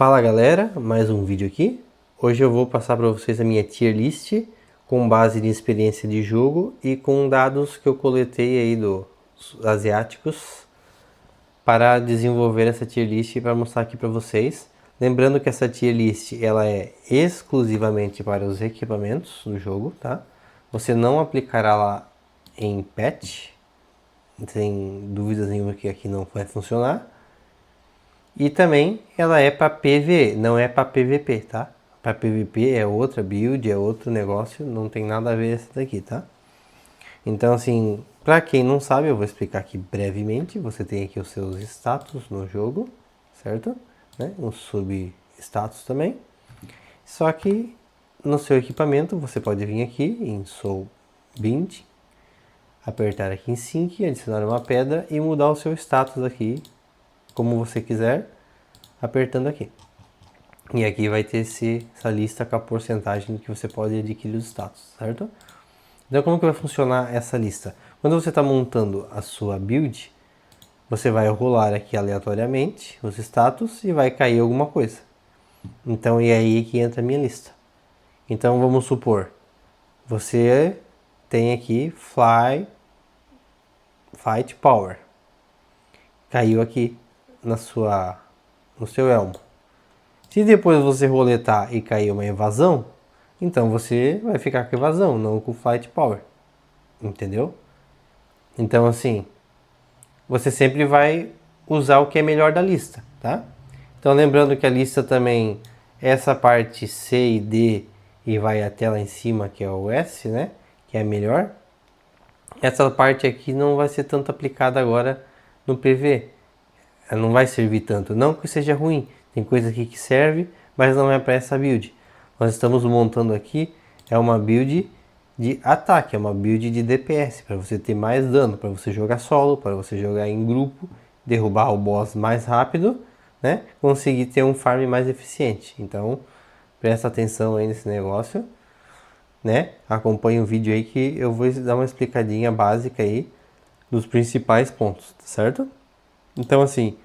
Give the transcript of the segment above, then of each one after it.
Fala galera, mais um vídeo aqui. Hoje eu vou passar para vocês a minha tier list com base em experiência de jogo e com dados que eu coletei aí dos asiáticos para desenvolver essa tier list e para mostrar aqui para vocês. Lembrando que essa tier list ela é exclusivamente para os equipamentos do jogo, tá? Você não aplicará lá em patch, sem dúvidas nenhuma que aqui não vai funcionar. E também ela é para PvE, não é para PVP, tá? Para PVP é outra build, é outro negócio, não tem nada a ver essa daqui, tá? Então assim, para quem não sabe, eu vou explicar aqui brevemente. Você tem aqui os seus status no jogo, certo? Né? Um sub-status também. Só que no seu equipamento você pode vir aqui em Soul Bind, apertar aqui em Sync, adicionar uma pedra e mudar o seu status aqui como você quiser, apertando aqui. E aqui vai ter essa lista com a porcentagem que você pode adquirir os status, certo? Então como que vai funcionar essa lista? Quando você está montando a sua build, você vai rolar aqui aleatoriamente os status e vai cair alguma coisa. Então é aí que entra a minha lista. Então vamos supor, você tem aqui Fight Power. Caiu aqui no seu elmo. Se depois você roletar e cair uma evasão, então você vai ficar com evasão, não com Fight Power. Entendeu? Então assim, você sempre vai usar o que é melhor da lista, tá? Então lembrando que a lista também, essa parte C e D e vai até lá em cima que é o S, né? Que é melhor. Essa parte aqui não vai ser tanto aplicada agora no PV. Ela não vai servir tanto, não que seja ruim, tem coisa aqui que serve, mas não é para essa build. Nós estamos montando aqui, é uma build de ataque, é uma build de DPS, para você ter mais dano, para você jogar solo, para você jogar em grupo, derrubar o boss mais rápido, né? Conseguir ter um farm mais eficiente. Então, presta atenção aí nesse negócio, né? Acompanhe o vídeo aí que eu vou dar uma explicadinha básica aí dos principais pontos, tá certo? Então assim,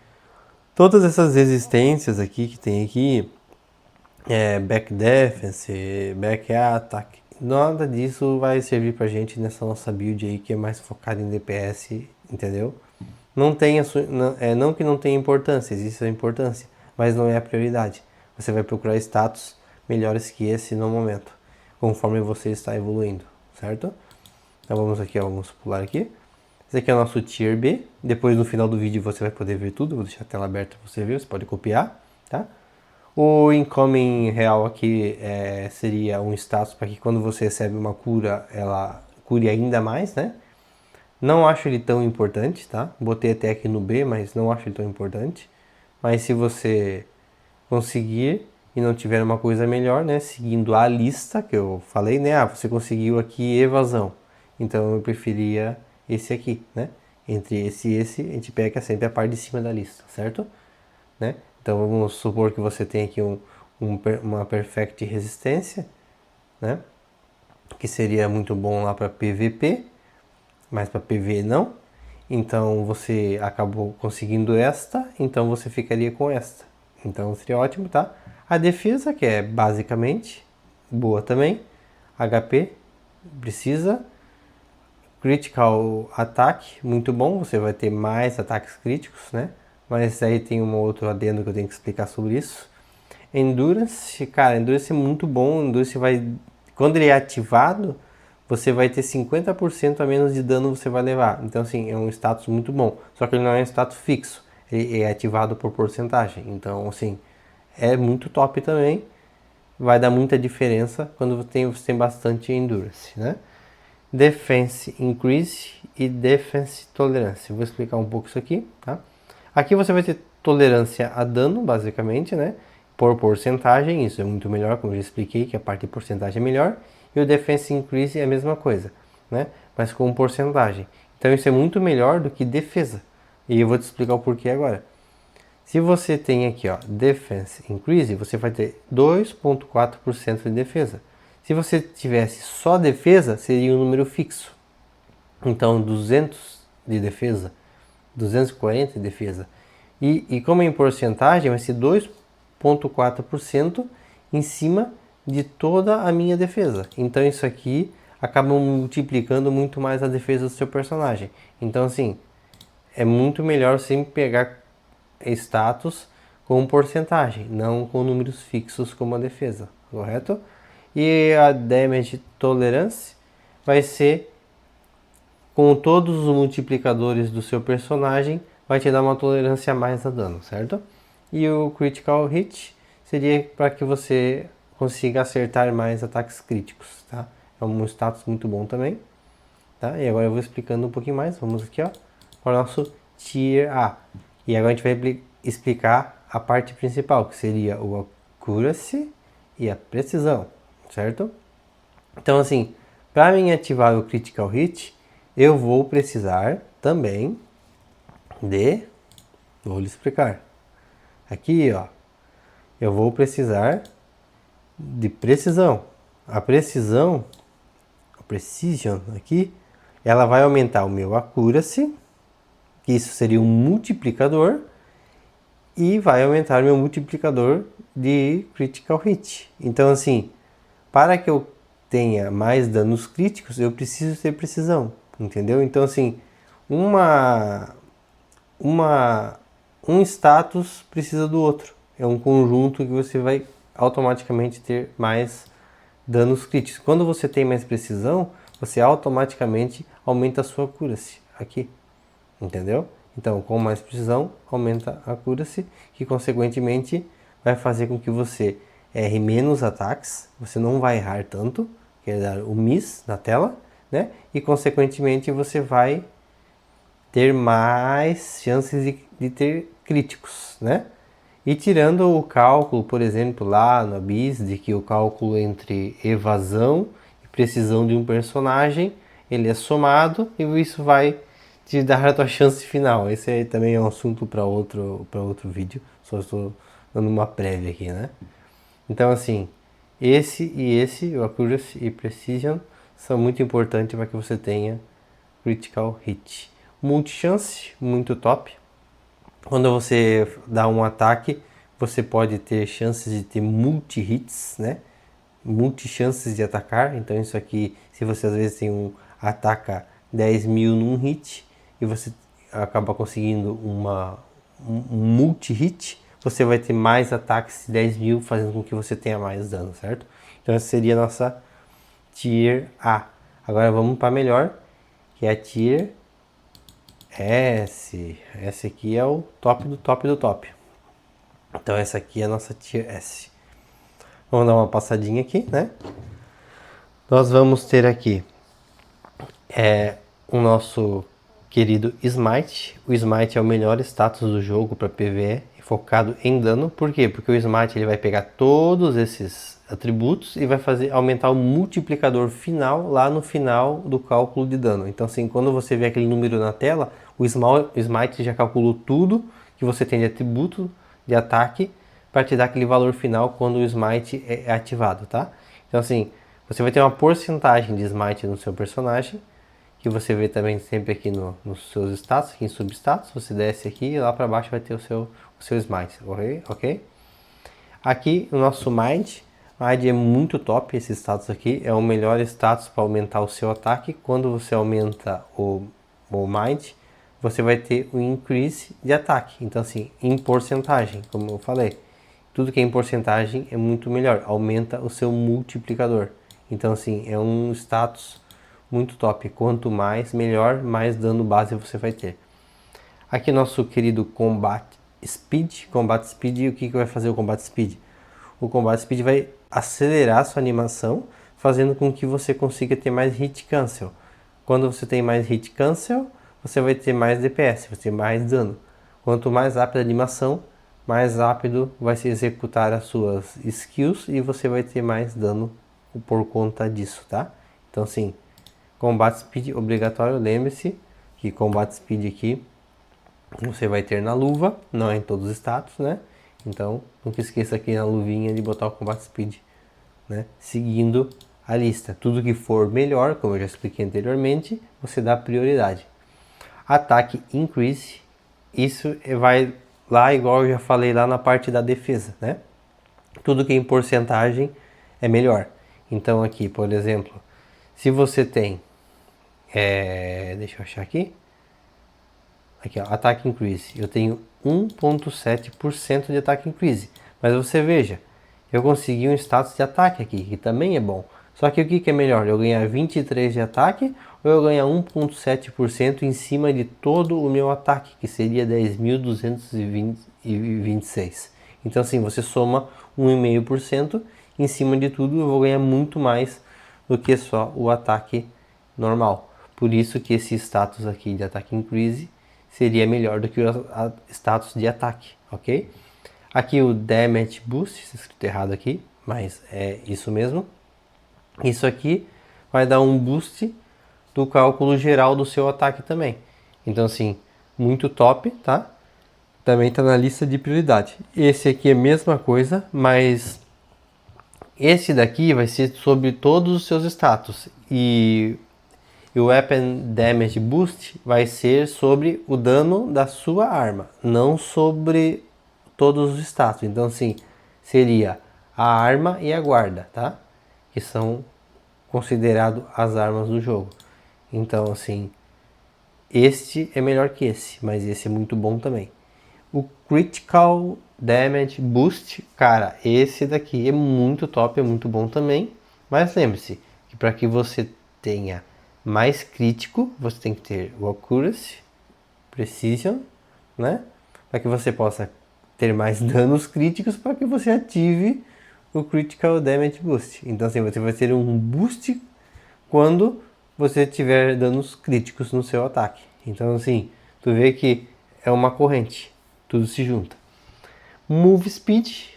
todas essas resistências aqui que tem aqui, back defense, back attack, nada disso vai servir pra gente nessa nossa build aí que é mais focada em DPS, entendeu? Não tem não que não tenha importância, existe a importância, mas não é a prioridade. Você vai procurar status melhores que esse no momento, conforme você está evoluindo, certo? Então vamos aqui, ó, vamos pular aqui. Esse aqui é o nosso Tier B. Depois no final do vídeo você vai poder ver tudo. Vou deixar a tela aberta para você ver, você pode copiar, tá? O incoming real aqui seria um status para que quando você recebe uma cura, ela cure ainda mais, né? Não acho ele tão importante, tá? Botei até aqui no B, mas não acho ele tão importante. Mas se você conseguir e não tiver uma coisa melhor, né? Seguindo a lista que eu falei, né? Ah, você conseguiu aqui evasão. Então eu preferia esse aqui, né? Entre esse e esse, a gente pega sempre a parte de cima da lista, certo? Né? Então vamos supor que você tem aqui uma perfect resistência, né? Que seria muito bom lá para PVP, mas para PV não. Então você acabou conseguindo esta, então você ficaria com esta. Então seria ótimo, tá? A defesa, que é basicamente boa também. HP, precisa. Critical Attack, muito bom, você vai ter mais ataques críticos, né? Mas aí tem um outro adendo que eu tenho que explicar sobre isso. Endurance, cara, Endurance é muito bom, Endurance vai... Quando ele é ativado, você vai ter 50% a menos de dano você vai levar. Então assim, é um status muito bom. Só que ele não é um status fixo, ele é ativado por porcentagem. Então assim, é muito top também. Vai dar muita diferença quando você tem bastante Endurance, né? Defense Increase e Defense Tolerância. Vou explicar um pouco isso aqui, tá? Aqui você vai ter tolerância a dano, basicamente, né? Por porcentagem, isso é muito melhor, como eu já expliquei, que a parte de porcentagem é melhor. E o Defense Increase é a mesma coisa, né? Mas com porcentagem. Então isso é muito melhor do que defesa. E eu vou te explicar o porquê agora. Se você tem aqui, ó, Defense Increase, você vai ter 2,4% de defesa. Se você tivesse só defesa, seria um número fixo. Então, 200 de defesa, 240 de defesa. E como é em porcentagem, vai ser 2 0,4% em cima de toda a minha defesa. Então isso aqui acaba multiplicando muito mais a defesa do seu personagem. Então assim, é muito melhor sempre pegar status com porcentagem, não com números fixos como a defesa, correto? E a Damage Tolerance vai ser com todos os multiplicadores do seu personagem, vai te dar uma tolerância a mais a dano, certo? E o Critical Hit seria para que você consiga acertar mais ataques críticos, tá? É um status muito bom também, tá? E agora eu vou explicando um pouquinho mais, vamos aqui, ó, para o nosso Tier A. E agora a gente vai explicar a parte principal, que seria o Accuracy e a Precisão, certo? Então assim, para mim ativar o Critical Hit, eu vou precisar também vou lhe explicar. Aqui, ó, eu vou precisar de precisão. A Precision aqui, ela vai aumentar o meu Accuracy, que isso seria um multiplicador, e vai aumentar o meu multiplicador de Critical Hit. Então assim, para que eu tenha mais danos críticos, eu preciso ter precisão, entendeu? Então assim, um status precisa do outro. É um conjunto que você vai automaticamente ter mais danos críticos. Quando você tem mais precisão, você automaticamente aumenta a sua accuracy aqui, entendeu? Então, com mais precisão, aumenta a accuracy, que consequentemente vai fazer com que você erre menos ataques, você não vai errar tanto, que é dar o miss na tela, né? E consequentemente você vai ter mais chances de ter críticos, né? E tirando o cálculo, por exemplo, lá no Abyss, de que o cálculo entre evasão e precisão de um personagem, ele é somado e isso vai te dar a tua chance final. Esse aí também é um assunto para outro vídeo, só estou dando uma prévia aqui, né? Então assim, o Accuracy e Precision, são muito importantes para que você tenha Critical Hit. Multichance, muito top. Quando você dá um ataque, você pode ter chances de ter multi-hits, né? Multi-chances de atacar. Então isso aqui, se você às vezes ataca 10.000 num hit e você acaba conseguindo um multi-hit, você vai ter mais ataques de 10.000, fazendo com que você tenha mais dano, certo? Então essa seria a nossa Tier A. Agora vamos para a melhor, que é a Tier S. Esse aqui é o top do top do top. Então essa aqui é a nossa Tier S. Vamos dar uma passadinha aqui, né? Nós vamos ter aqui o nosso querido Smite. O Smite é o melhor status do jogo para PvE, focado em dano. Por quê? Porque o Smite ele vai pegar todos esses atributos e vai aumentar o multiplicador final lá no final do cálculo de dano. Então assim, quando você vê aquele número na tela, o Smite já calculou tudo que você tem de atributo de ataque para te dar aquele valor final quando o Smite é ativado, tá? Então assim, você vai ter uma porcentagem de Smite no seu personagem, que você vê também sempre aqui nos seus status, aqui em substatus. Você desce aqui e lá para baixo vai ter o seu Smite, ok? Aqui o nosso Mind é muito top. Esse status aqui é o melhor status para aumentar o seu ataque. Quando você aumenta o Mind, você vai ter o increase de ataque. Então assim, em porcentagem, como eu falei, tudo que é em porcentagem é muito melhor, aumenta o seu multiplicador. Então assim, é um status muito top. Quanto mais, melhor, mais dano base você vai ter. Aqui nosso querido Combat Speed. Combat Speed, o que vai fazer o Combat Speed? O Combat Speed vai acelerar a sua animação, fazendo com que você consiga ter mais hit cancel. Quando você tem mais hit cancel, você vai ter mais DPS, vai ter mais dano. Quanto mais rápida a animação, mais rápido vai se executar as suas skills e você vai ter mais dano por conta disso, tá? Então sim, Combat Speed obrigatório. Lembre-se que Combat Speed aqui você vai ter na luva, não é em todos os status, né? Então nunca esqueça aqui na luvinha de botar o Combat Speed, né? Seguindo a lista, tudo que for melhor, como eu já expliquei anteriormente, você dá prioridade. Ataque Increase, isso vai lá igual eu já falei lá na parte da defesa, né? tudo que é em porcentagem é melhor. Então aqui, por exemplo, se você tem, deixa eu achar aqui, aqui ó, Attack Increase, eu tenho 1,7% de Attack Increase, mas você veja, eu consegui um status de ataque aqui, que também é bom. Só que o que é melhor, eu ganhar 23 de ataque ou eu ganhar 1,7% em cima de todo o meu ataque, que seria 10.226. Então assim, você soma 1,5%, em cima de tudo eu vou ganhar muito mais do que só o ataque normal. Por isso que esse status aqui de Attack Increase seria melhor do que o status de ataque, ok? Aqui o Damage Boost, está escrito errado aqui, mas é isso mesmo. Isso aqui vai dar um boost do cálculo geral do seu ataque também. Então assim, muito top, tá? Também está na lista de prioridade. Esse aqui é a mesma coisa, mas esse daqui vai ser sobre todos os seus status. E o Weapon Damage Boost vai ser sobre o dano da sua arma, não sobre todos os status. Então assim, seria a arma e a guarda, tá? Que são considerados as armas do jogo. Então assim, este é melhor que esse, mas esse é muito bom também. O Critical Damage Boost, cara, esse daqui é muito top, é muito bom também. Mas lembre-se que para que você tenha mais crítico, você tem que ter o Accuracy, Precision, né? Para que você possa ter mais danos críticos, para que você ative o Critical Damage Boost. Então assim, você vai ter um boost quando você tiver danos críticos no seu ataque. Então assim, tu vê que é uma corrente, tudo se junta. Move Speed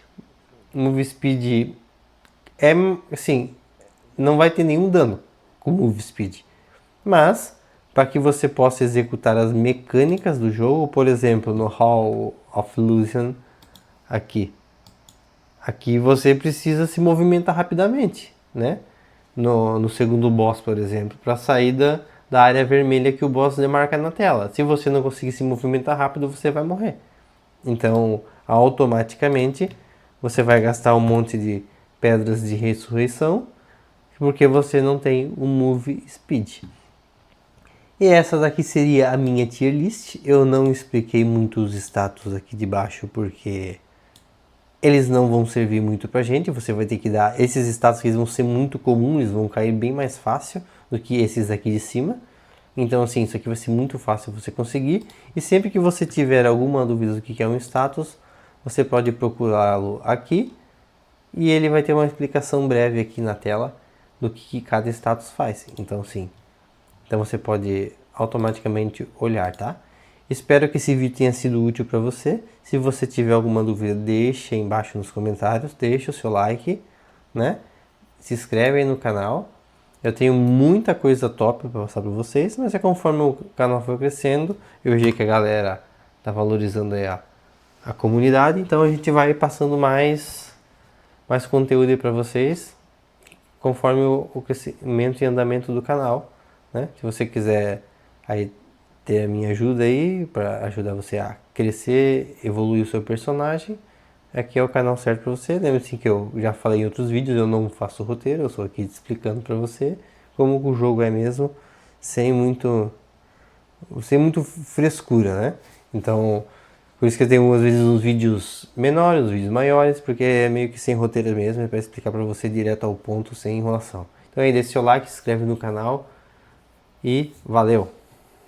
é assim, não vai ter nenhum dano com Move Speed, mas para que você possa executar as mecânicas do jogo, por exemplo, no Hall of Illusion, aqui você precisa se movimentar rapidamente, né? No segundo boss, por exemplo, para sair da área vermelha que o boss demarca na tela. Se você não conseguir se movimentar rápido, você vai morrer. Então, automaticamente, você vai gastar um monte de pedras de ressurreição, porque você não tem o Move Speed. E essa daqui seria a minha tier list. Eu não expliquei muito os status aqui de baixo, porque eles não vão servir muito pra gente. Você vai ter que dar esses status que eles vão ser muito comuns, eles vão cair bem mais fácil do que esses aqui de cima. Então assim, isso aqui vai ser muito fácil você conseguir. E sempre que você tiver alguma dúvida do que é um status, você pode procurá-lo aqui. E ele vai ter uma explicação breve aqui na tela do que cada status faz. Então sim, então você pode automaticamente olhar, tá? Espero que esse vídeo tenha sido útil para você. Se você tiver alguma dúvida, deixe aí embaixo nos comentários, deixe o seu like, né? Se inscreve aí no canal. Eu tenho muita coisa top para passar para vocês, mas é conforme o canal foi crescendo, eu vejo que a galera tá valorizando aí a comunidade, então a gente vai passando mais conteúdo aí para vocês, conforme o crescimento e andamento do canal, né? Se você quiser aí ter a minha ajuda aí para ajudar você a crescer, evoluir o seu personagem, aqui é o canal certo para você. Lembre-se que eu já falei em outros vídeos, eu não faço roteiro, eu sou aqui explicando para você como o jogo é mesmo, sem muito frescura, né? Então, por isso que eu tenho às vezes uns vídeos menores, uns vídeos maiores, porque é meio que sem roteiro mesmo, é para explicar para você direto ao ponto, sem enrolação. Então aí, deixa seu like, se inscreve no canal e valeu!